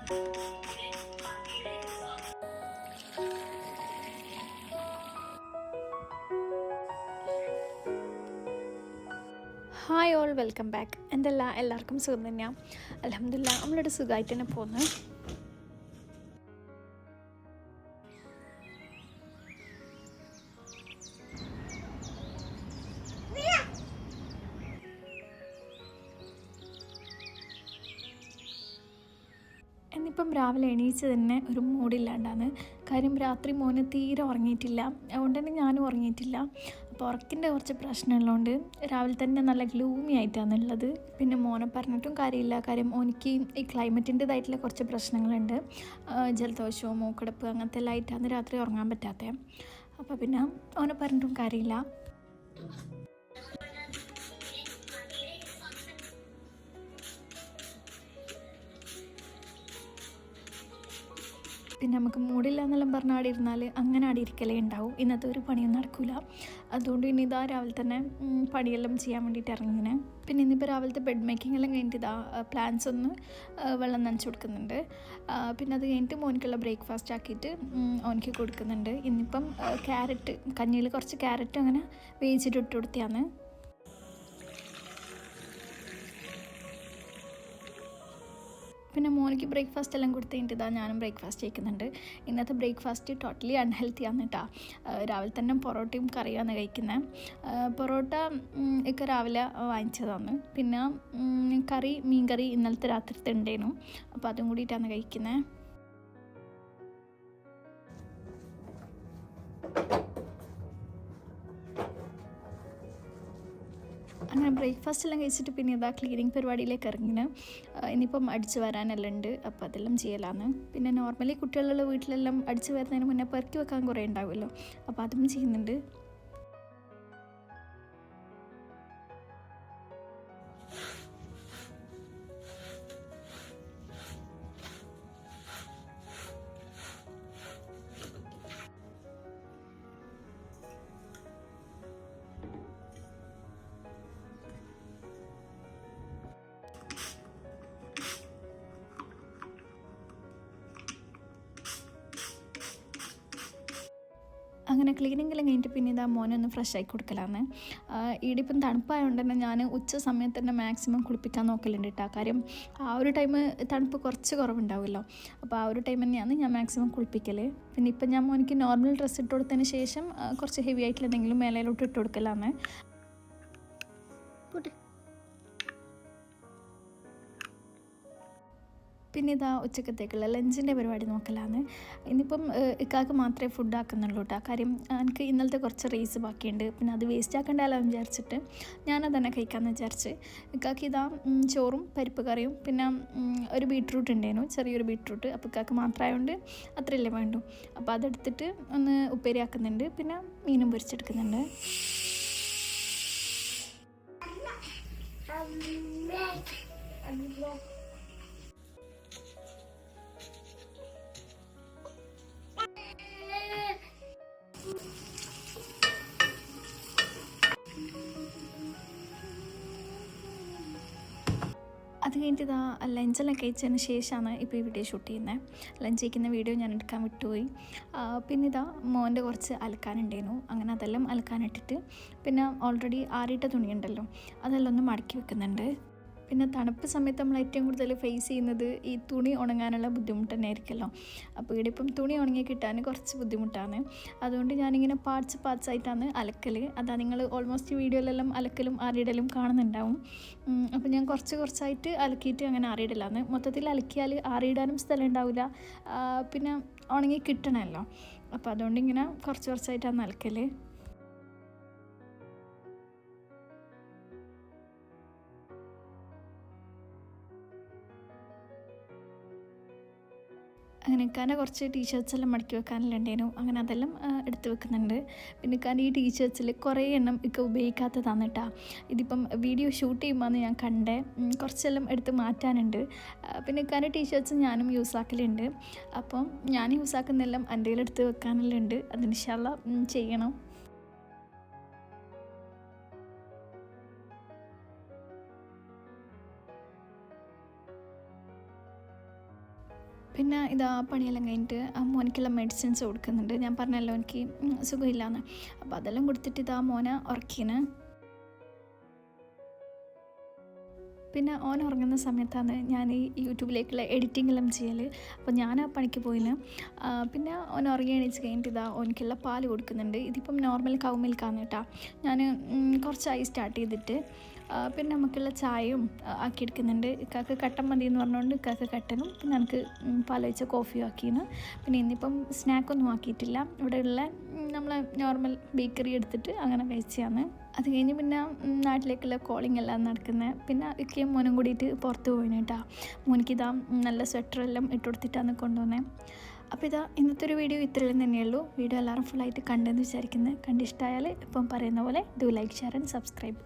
Hi all, welcome back. എല്ലാവർക്കും സുഖം തന്നെയാണ്. അൽഹംദുലില്ലാഹ് നമ്മളിവിടെ സുഖമായിട്ട് തന്നെ പോകുന്നു. എന്നിപ്പം രാവിലെ എണീച്ച് തന്നെ ഒരു മൂഡില്ലാണ്ടാണ്. കാര്യം രാത്രി മോന് തീരെ ഉറങ്ങിയിട്ടില്ല, അതുകൊണ്ട് തന്നെ ഞാനും ഉറങ്ങിയിട്ടില്ല. അപ്പോൾ ഉറക്കിൻ്റെ കുറച്ച് പ്രശ്നമുള്ളതുകൊണ്ട് രാവിലെ തന്നെ നല്ല ഗ്ലൂമി ആയിട്ടാണുള്ളത്. പിന്നെ മോനെ പറഞ്ഞിട്ടും കാര്യമില്ല, കാര്യം ഓനിക്ക് ഈ ക്ലൈമറ്റിൻ്റെതായിട്ടുള്ള കുറച്ച് പ്രശ്നങ്ങളുണ്ട്. ജലദോഷവും മൂക്കടപ്പ് അങ്ങനത്തെ എല്ലാം ആയിട്ടാണ് രാത്രി ഉറങ്ങാൻ പറ്റാത്തത്. അപ്പോൾ പിന്നെ ഓനെ പറഞ്ഞിട്ടും കാര്യമില്ല. പിന്നെ നമുക്ക് മൂടില്ല എന്നെല്ലാം പറഞ്ഞാൽ ആടി ഇരുന്നാൽ അങ്ങനെ ആടി ഇരിക്കലേ ഉണ്ടാവും. ഇന്നത്തെ ഒരു പണിയും നടക്കില്ല. അതുകൊണ്ട് ഇനി ഇതാ രാവിലെ തന്നെ പണിയെല്ലാം ചെയ്യാൻ വേണ്ടിയിട്ട് ഇറങ്ങിനെ. പിന്നെ ഇന്നിപ്പോൾ രാവിലത്തെ ബെഡ് മേക്കിംഗ് എല്ലാം കഴിഞ്ഞിട്ട് ഇതാ പ്ലാന്റ്സ് ഒന്ന് വെള്ളം നനച്ച് കൊടുക്കുന്നുണ്ട്. പിന്നെ അത് കഴിഞ്ഞിട്ട് മോനിക്കുള്ള ബ്രേക്ക്ഫാസ്റ്റ് ആക്കിയിട്ട് ഓനിക്ക് കൊടുക്കുന്നുണ്ട്. ഇന്നിപ്പം ക്യാരറ്റ്, കഞ്ഞിയിൽ കുറച്ച് ക്യാരറ്റ് അങ്ങനെ വേവിച്ചിട്ട് ഇട്ട് കൊടുത്തിയാണ്. പിന്നെ മോനിക്ക് ബ്രേക്ക്ഫാസ്റ്റ് എല്ലാം കൊടുത്ത് കഴിഞ്ഞിട്ട് ഇതാ ഞാനും ബ്രേക്ക്ഫാസ്റ്റ് കഴിക്കുന്നുണ്ട്. ഇന്നത്തെ ബ്രേക്ക്ഫാസ്റ്റ് ടോട്ടലി അൺഹെൽത്തി ആണ് കേട്ടോ. രാവിലെ തന്നെ പൊറോട്ടയും കറിയാണ് കഴിക്കുന്നത്. പൊറോട്ട ഒക്കെ രാവിലെ വാങ്ങിച്ചതാണ്. പിന്നെ മീൻ കറി ഇന്നലത്തെ രാത്രിത്തെ ഉണ്ടായിരുന്നു. അപ്പോൾ അതും കൂടിയിട്ടാണ് കഴിക്കുന്നത്. അങ്ങനെ ബ്രേക്ക്ഫാസ്റ്റ് എല്ലാം കഴിച്ചിട്ട് പിന്നെ ഇതാ ക്ലീനിങ് പരിപാടിയിലേക്ക് ഇറങ്ങിന്. ഇനിയിപ്പം അടിച്ച് വരാനെല്ലാം ഉണ്ട്, അപ്പോൾ അതെല്ലാം ചെയ്യലാന്ന്. പിന്നെ നോർമലി കുട്ടികളുള്ള വീട്ടിലെല്ലാം അടിച്ച് വരുന്നതിന് മുന്നേ പെറുക്കി വെക്കാൻ കുറേ ഉണ്ടാവുമല്ലോ, അപ്പോൾ അതും ചെയ്യുന്നുണ്ട്. അങ്ങനെ ക്ലീനിങ്ങെല്ലാം കഴിഞ്ഞിട്ട് പിന്നെ ഇതാ മോനെ ഒന്ന് ഫ്രഷ് ആക്കി കൊടുക്കലാന്ന്. ഈടിപ്പം തണുപ്പായതുകൊണ്ട് തന്നെ ഞാൻ ഉച്ച സമയത്ത് തന്നെ മാക്സിമം കുളിപ്പിക്കാൻ നോക്കലുണ്ട് കേട്ടോ. കാര്യം ആ ഒരു ടൈം തണുപ്പ് കുറച്ച് കുറവുണ്ടാവുമല്ലോ, അപ്പോൾ ആ ഒരു ടൈം തന്നെയാണ് ഞാൻ മാക്സിമം കുളിപ്പിക്കൽ. പിന്നെ ഇപ്പം ഞാൻ മോനിക്ക് നോർമൽ ഡ്രസ്സ് ഇട്ട് കൊടുത്തതിന് ശേഷം കുറച്ച് ഹെവി ആയിട്ടുള്ള എന്തെങ്കിലും മേലയിലോട്ട് ഇട്ട് കൊടുക്കലാന്ന്. പിന്നെ ഇതാ ഉച്ചക്കത്തേക്കുള്ള ലഞ്ചിൻ്റെ പരിപാടി നോക്കലാന്ന്. ഇന്നിപ്പം ഇക്കാക്ക് മാത്രമേ ഫുഡ് ആക്കുന്നുള്ളൂ കേട്ടോ. കാര്യം എനിക്ക് ഇന്നലത്തെ കുറച്ച് റൈസ് ബാക്കിയുണ്ട്, പിന്നെ അത് വേസ്റ്റ് ആക്കണ്ടല്ലോ വിചാരിച്ചിട്ട് ഞാനത് തന്നെ കഴിക്കാമെന്ന് വിചാരിച്ച്. ഇക്കാക്ക് ഇതാ ചോറും പരിപ്പ് കറിയും പിന്നെ ഒരു ബീട്രൂട്ട് ഉണ്ടായിരുന്നു, ചെറിയൊരു ബീട്രൂട്ട്. അപ്പോൾ ഇക്കാക്ക് മാത്രമായതുകൊണ്ട് അത്രയല്ലേ വേണ്ടു. അപ്പോൾ അതെടുത്തിട്ട് ഒന്ന് ഉപ്പേരി ആക്കുന്നുണ്ട്, പിന്നെ മീനും പൊരിച്ചെടുക്കുന്നുണ്ട്. അത് കഴിഞ്ഞിട്ട് ഇതാ ലഞ്ചെല്ലാം കഴിച്ചതിന് ശേഷമാണ് ഇപ്പോൾ ഈ വീഡിയോ ഷൂട്ട് ചെയ്യുന്നത്. ലഞ്ച് കഴിക്കുന്ന വീഡിയോ ഞാൻ എടുക്കാൻ വിട്ടുപോയി. പിന്നെ ഇതാ മോൻ്റെ കുറച്ച് അലക്കാനുണ്ടായിരുന്നു, അങ്ങനെ അതെല്ലാം അലക്കാനിട്ടിട്ട് പിന്നെ ഓൾറെഡി ആറിയിട്ട തുണിയുണ്ടല്ലോ അതെല്ലാം ഒന്ന് മടക്കി വെക്കുന്നുണ്ട്. പിന്നെ തണുപ്പ് സമയത്ത് നമ്മൾ ഏറ്റവും കൂടുതൽ ഫേസ് ചെയ്യുന്നത് ഈ തുണി ഉണങ്ങാനുള്ള ബുദ്ധിമുട്ട് തന്നെ ആയിരിക്കുമല്ലോ. അപ്പോൾ ഇവിടെ ഇപ്പം തുണി ഉണങ്ങി കിട്ടാൻ കുറച്ച് ബുദ്ധിമുട്ടാണ്. അതുകൊണ്ട് ഞാനിങ്ങനെ പാർട്സ് ആയിട്ടാണ് അലക്കൽ. അതാ നിങ്ങൾ ഓൾമോസ്റ്റ് വീഡിയോയിലെല്ലാം അലക്കലും ആറിയിടലും കാണുന്നുണ്ടാവും. അപ്പോൾ ഞാൻ കുറച്ചായിട്ട് അലക്കിയിട്ട് അങ്ങനെ ആറിയിടലാണ്. മൊത്തത്തിൽ അലക്കിയാൽ ആറിയിടാനും സ്ഥലം ഉണ്ടാവില്ല, പിന്നെ ഉണങ്ങി കിട്ടണമല്ലോ. അപ്പോൾ അതുകൊണ്ട് ഇങ്ങനെ കുറച്ചായിട്ടാണ് അലക്കൽ. അങ്ങനെ ഇക്കാൻ്റെ കുറച്ച് ടീഷർട്സ് എല്ലാം മടക്കി വെക്കാനെല്ലാം ഉണ്ടായിരുന്നു, അങ്ങനെ അതെല്ലാം എടുത്ത് വെക്കുന്നുണ്ട്. പിന്നെ ഇക്കാൻ്റെ ഈ ടീഷർട്സിൽ കുറേ എണ്ണം ഒക്കെ ഉപയോഗിക്കാത്തതാണ് കേട്ടോ. ഇതിപ്പം വീഡിയോ ഷൂട്ട് ചെയ്യുമ്പോൾ ഞാൻ കണ്ടേ, കുറച്ചെല്ലാം എടുത്ത് മാറ്റാനുണ്ട്. പിന്നെ ഇക്കാൻ്റെ ടീഷർട്സ് ഞാനും യൂസ് ആക്കലുണ്ട്. അപ്പം ഞാൻ യൂസ് ആക്കുന്നതെല്ലാം എൻ്റെ കയ്യിലെടുത്ത് വെക്കാനെല്ലാം ഉണ്ട്, അത് ഇൻഷാ അല്ലാ ചെയ്യണം. പിന്നെ ഇതാ പണിയെല്ലാം കഴിഞ്ഞിട്ട് മോനിക്കുള്ള മെഡിസിൻസ് കൊടുക്കുന്നുണ്ട്. ഞാൻ പറഞ്ഞല്ലോ എനിക്ക് സുഖമില്ലാന്ന്. അപ്പോൾ അതെല്ലാം കൊടുത്തിട്ട് ഇതാ മോനെ ഉറക്കീന്. പിന്നെ ഓൻ ഉറങ്ങുന്ന സമയത്താണ് ഞാൻ ഈ യൂട്യൂബിലേക്കുള്ള എഡിറ്റിംഗ് എല്ലാം ചെയ്യൽ. അപ്പോൾ ഞാൻ ആ പണിക്ക് പോയിന്. പിന്നെ ഓൻ ഉറങ്ങി എണീച്ച് കഴിഞ്ഞിട്ട് ഇതാ ഓനിക്കുള്ള പാല് കൊടുക്കുന്നുണ്ട്. ഇതിപ്പം നോർമൽ കൗ മിൽക്കാണ് കേട്ടോ. ഞാൻ കുറച്ചായി സ്റ്റാർട്ട് ചെയ്തിട്ട്. പിന്നെ നമുക്കുള്ള ചായയും ആക്കിയെടുക്കുന്നുണ്ട്. ഇക്കാക്ക് കട്ടൻ മതി എന്ന് പറഞ്ഞുകൊണ്ട് ഇക്കാക്ക് കട്ടനും പിന്നെ എനിക്ക് പാലൊഴിച്ച കോഫിയും ആക്കിയാണ്. പിന്നെ ഇന്നിപ്പം സ്നാക്കൊന്നും ആക്കിയിട്ടില്ല. ഇവിടെയുള്ള നമ്മളെ നോർമൽ ബേക്കറി എടുത്തിട്ട് അങ്ങനെ കഴിച്ചതാണ്. അത് കഴിഞ്ഞ് പിന്നെ നാട്ടിലേക്കുള്ള കോളിംഗ് എല്ലാം നടക്കുന്നത്. പിന്നെ ഇക്കയും മോനും കൂടിയിട്ട് പുറത്ത് പോയിന് കേട്ടോ. മോനിക്കിതാ നല്ല സ്വെറ്ററെല്ലാം ഇട്ട് കൊടുത്തിട്ടാണ് കൊണ്ടുവന്നത്. അപ്പോൾ ഇതാ ഇന്നത്തെ ഒരു വീഡിയോ ഇത്രയും തന്നെയുള്ളൂ. വീഡിയോ എല്ലാവരും ഫുള്ളായിട്ട് കണ്ടെന്ന് വിചാരിക്കുന്നത്. കണ്ടിഷ്ടമായാൽ ഇപ്പം പറയുന്ന പോലെ do like, share and subscribe.